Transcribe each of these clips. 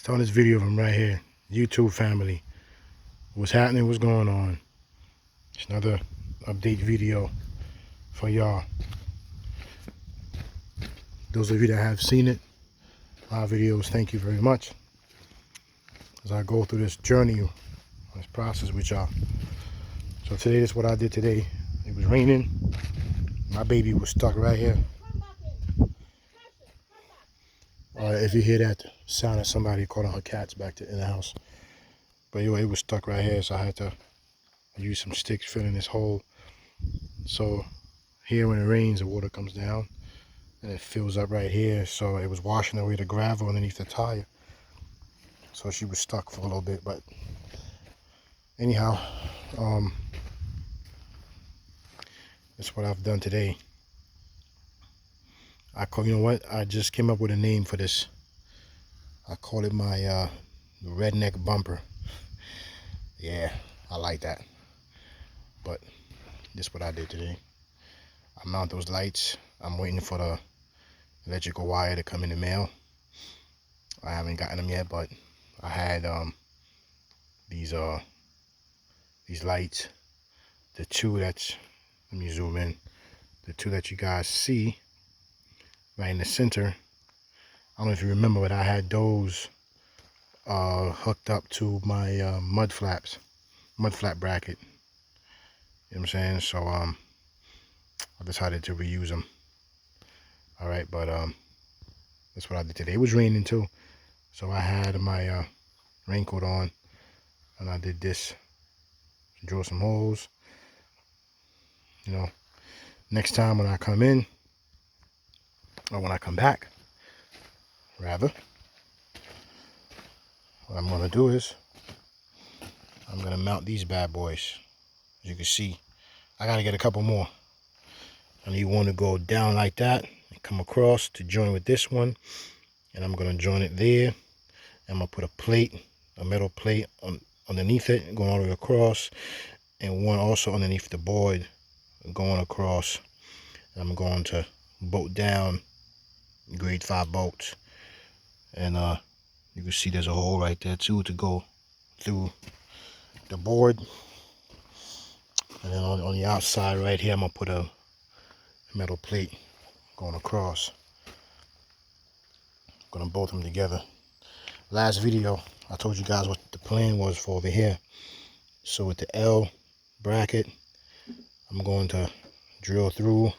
Starting this video from right here. YouTube family. What's happening? What's going on? It's another update video for y'all. Those of you that have seen it, my videos, thank you very much. As I go through this journey, this process with y'all. So today is what I did today. It was raining. My baby was stuck right here. If you hear that sound of somebody calling her cats back in the house. But anyway, it was stuck right here, so I had to use some sticks filling this hole. So here when it rains, the water comes down and it fills up right here. So it was washing away the gravel underneath the tire. So she was stuck for a little bit, but anyhow, that's what I've done today. You know what? I just came up with a name for this. I call it my redneck bumper. Yeah, I like that. But this is what I did today. I mount those lights. I'm waiting for the electrical wire to come in the mail. I haven't gotten them yet, but I had these lights. The two that's, let me zoom in. The two that you guys see right in the center. I don't know if you remember, but I had those hooked up to my mud flap bracket. You know what I'm saying? So I decided to reuse them. All right, but that's what I did today. It was raining too, so I had my raincoat on, and I did this. Drill some holes. You know, next time when I come in, or when I come back, rather, what I'm gonna do is I'm gonna mount these bad boys. As you can see, I gotta get a couple more. I need one to go down like that and come across to join with this one, and I'm gonna join it there. I'm gonna put a plate, a metal plate underneath it, going all the way across, and one also underneath the board going across. I'm going to bolt down grade 5 bolts, and you can see there's a hole right there too to go through the board. And then on the outside right here, I'm gonna put a metal plate going across. I'm gonna bolt them together. Last video I told you guys what the plan was for over here. So with the L bracket, I'm going to drill through,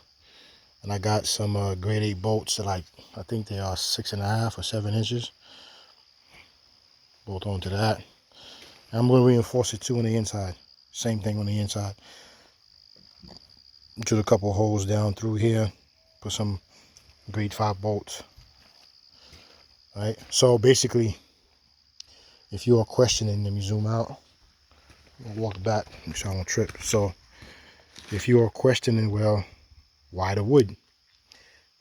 and I got some grade 8 bolts that, like, I think they are 6.5 or 7 inches. Bolt onto that. And I'm going to reinforce it too on the inside. Same thing on the inside. Drill a couple holes down through here. Put some grade 5 bolts. Alright, so basically, if you are questioning, let me zoom out. I'll walk back, make sure I don't trip. So, if you are questioning, well, why the wood?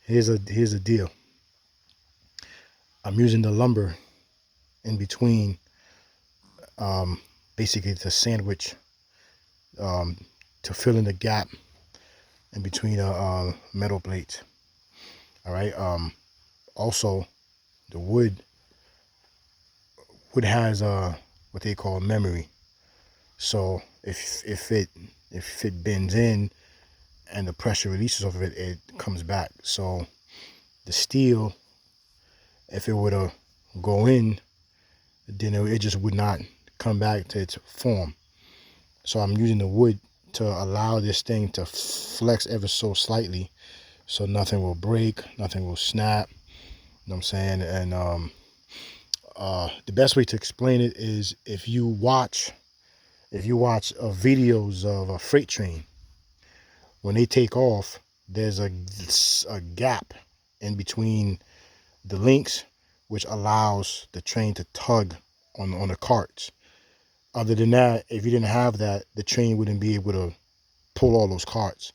Here's a deal. I'm using the lumber in between, basically to sandwich, to fill in the gap in between metal plates. All right. Also, the wood has what they call memory. So if it bends in and the pressure releases off of it, it comes back. So the steel, if it were to go in, then it just would not come back to its form. So I'm using the wood to allow this thing to flex ever so slightly, so nothing will break, nothing will snap. You know what I'm saying? And the best way to explain it is if you watch videos of a freight train, when they take off, there's a gap in between the links, which allows the train to tug on the carts. Other than that, if you didn't have that, the train wouldn't be able to pull all those carts.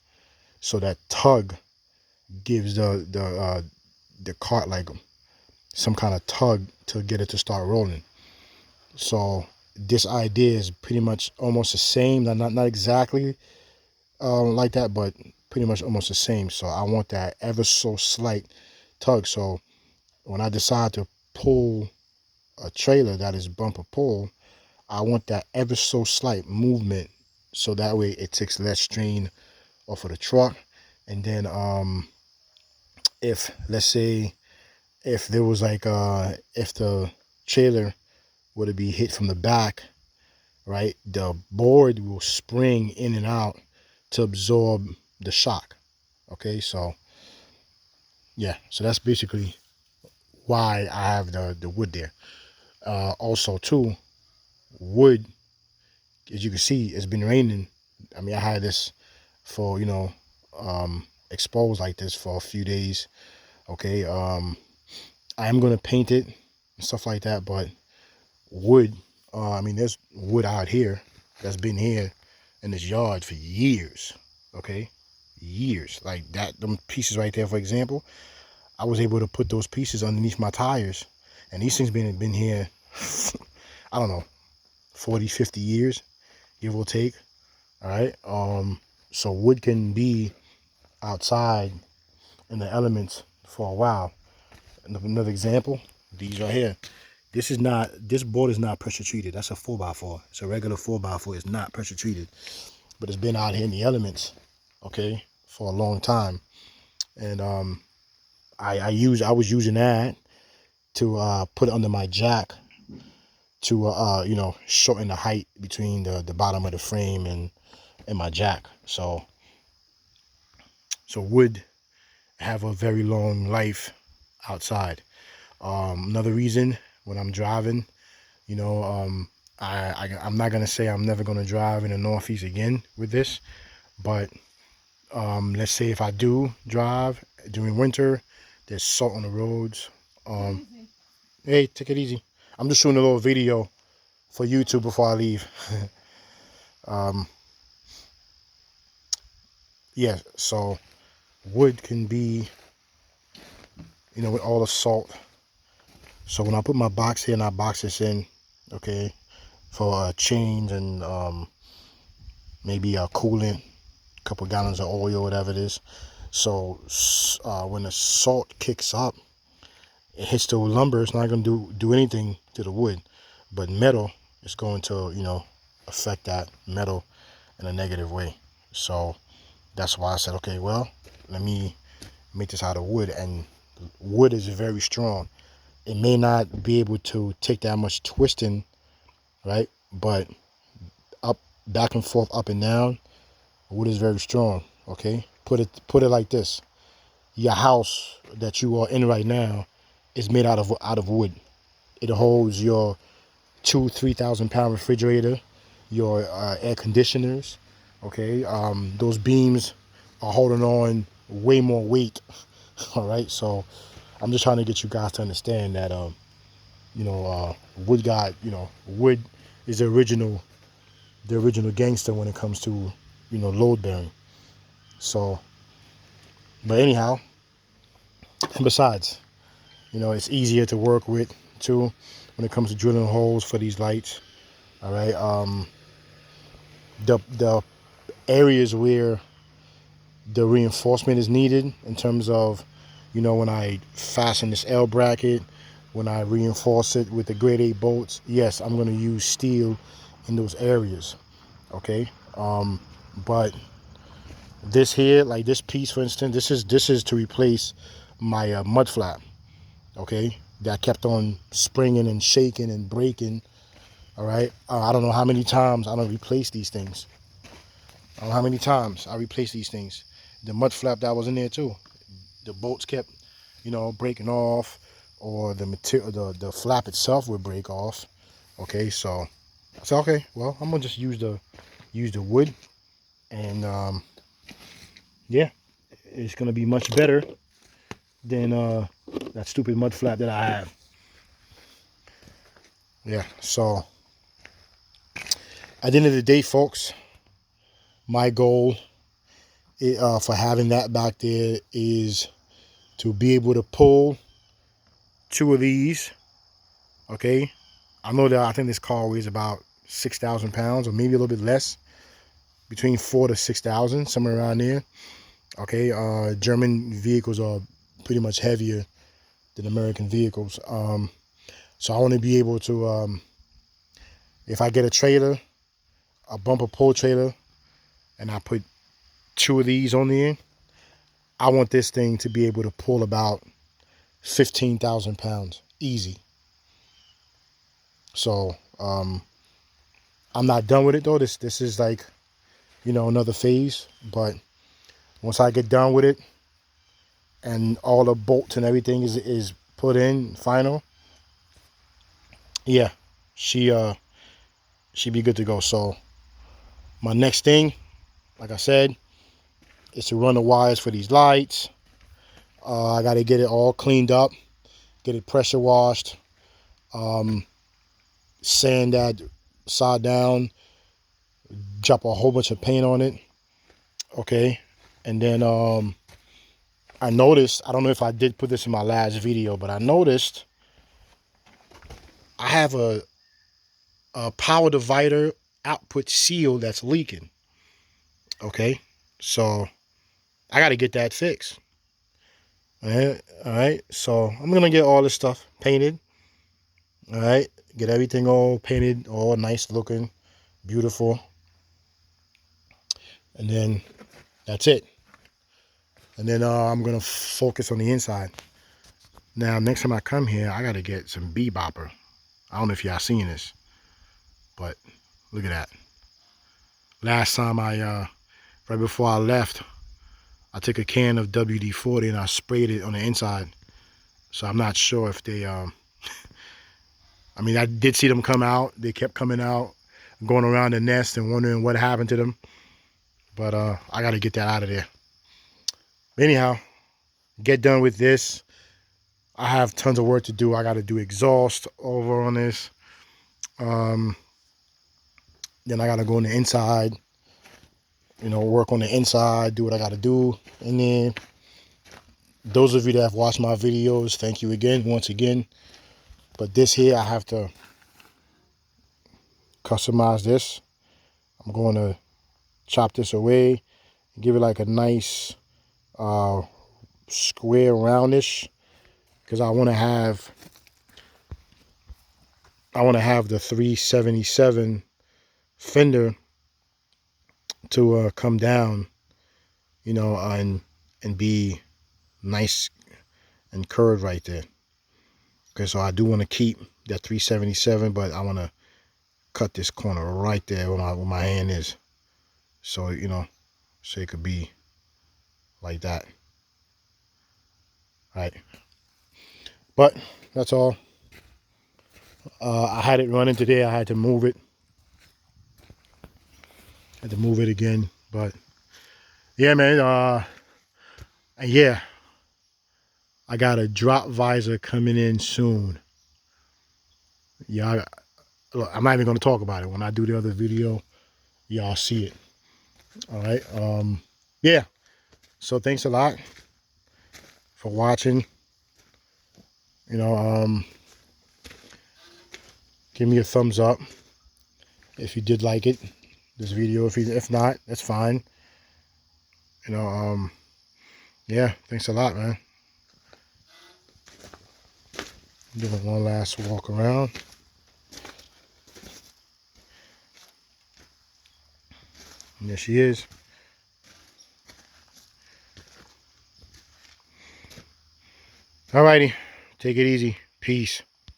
So that tug gives the cart like some kind of tug to get it to start rolling. So this idea is pretty much almost the same, not exactly like that, but pretty much almost the same. So I want that ever so slight tug. So when I decide to pull a trailer that is bumper pull, I want that ever so slight movement, so that way it takes less strain off of the truck. And then if, let's say, if there was like if the trailer were to be hit from the back, right, the board will spring in and out to absorb the shock. Okay, so yeah, so that's basically why I have the wood there. Also too, wood, as you can see, it's been raining. I mean, I had this for, exposed like this for a few days. Okay, I am gonna paint it and stuff like that, but wood, I mean, there's wood out here that's been here in this yard for years. Okay, years. Like that, them pieces right there, for example, I was able to put those pieces underneath my tires, and these things been here I don't know, 40, 50 years, give or take. All right. So wood can be outside in the elements for a while. Another example, these right here. This board is not pressure treated. That's a 4x4. It's a regular 4x4. It's not pressure treated, but it's been out here in the elements, okay, for a long time. And I was using that to put it under my jack to shorten the height between the bottom of the frame and my jack. So wood have a very long life outside. Another reason, when I'm driving, I'm not gonna say I'm never gonna drive in the Northeast again with this, but let's say if I do drive during winter, there's salt on the roads. Hey, take it easy. I'm just shooting a little video for YouTube before I leave. Yeah, so wood can be, with all the salt. So when I put my box here and I box this in, okay, for a change and maybe a coolant, a couple gallons of oil, whatever it is. So when the salt kicks up, it hits the lumber. It's not going to do anything to the wood, but metal is going to, affect that metal in a negative way. So that's why I said, okay, well, let me make this out of wood. And wood is very strong. It may not be able to take that much twisting, right? But up, back and forth, up and down, wood is very strong. Okay, put it like this: your house that you are in right now is made out of wood. It holds your 2,000-3,000 pound refrigerator, your air conditioners. Okay, those beams are holding on way more weight. All right, so I'm just trying to get you guys to understand that wood is the original gangster when it comes to load bearing. So, but anyhow, and besides, it's easier to work with too when it comes to drilling holes for these lights. All right, the areas where the reinforcement is needed, in terms of when I fasten this L bracket, when I reinforce it with the grade 8 bolts, yes, I'm going to use steel in those areas. Okay, but this here, like this piece, for instance, this is to replace my mud flap. Okay, that kept on springing and shaking and breaking. All right, I don't know how many times I don't replace these things. I don't know how many times I replace these things. The mud flap that was in there too, the bolts kept breaking off, or the material, the flap itself would break off. Okay, so I said, okay, well, I'm gonna just use the wood, and yeah, it's gonna be much better than that stupid mud flap that I have. Yeah, so at the end of the day, folks, my goal for having that back there is to be able to pull 2 of these. Okay, I know that I think this car weighs about 6,000 pounds, or maybe a little bit less, between 4,000 to 6,000, somewhere around there. Okay, German vehicles are pretty much heavier than American vehicles. So I want to be able to, if I get a trailer, a bumper pull trailer, and I put 2 of these on the end, I want this thing to be able to pull about 15,000 pounds easy. So I'm not done with it though. This is like, you know, another phase. But once I get done with it and all the bolts and everything is put in final, yeah, she be good to go. So my next thing, like I said, is to run the wires for these lights. I got to get it all cleaned up, get it pressure washed, sand that side down, drop a whole bunch of paint on it. Okay, and then I noticed, I don't know if I did put this in my last video, but I noticed I have a power divider output seal that's leaking. Okay, so I got to get that fixed. All right, so I'm gonna get all this stuff painted. All right, get everything all painted, all nice looking, beautiful, and then that's it. And then I'm gonna focus on the inside. Now, next time I come here, I gotta get some bebopper. I don't know if y'all seen this, but look at that. Last time right before I left, I took a can of WD-40 and I sprayed it on the inside. So I'm not sure if they, I mean, I did see them come out. They kept coming out, going around the nest and wondering what happened to them. But I gotta get that out of there. Anyhow, get done with this. I have tons of work to do. I gotta do exhaust over on this. Then I gotta go on the inside, you know, work on the inside, do what I gotta do. And then those of you that have watched my videos, thank you again, once again. But this here, I have to customize this. I'm going to chop this away, give it like a nice square roundish, because I want to have the 377 fender to come down, you know, and be nice and curved right there. Okay, so I do want to keep that 377, but I want to cut this corner right there where my hand is, so you know, so it could be like that. Right, but that's all. I had it running today. I had to move it. Again, but yeah, man. And yeah, I got a drop visor coming in soon. Yeah, look, I'm not even gonna talk about it. When I do the other video, y'all see it. All right. Yeah. So thanks a lot for watching. You know, give me a thumbs up if you did like it, this video. If not, that's fine. You know, yeah, thanks a lot, man. Doing one last walk around. And there she is. Alrighty, take it easy. Peace.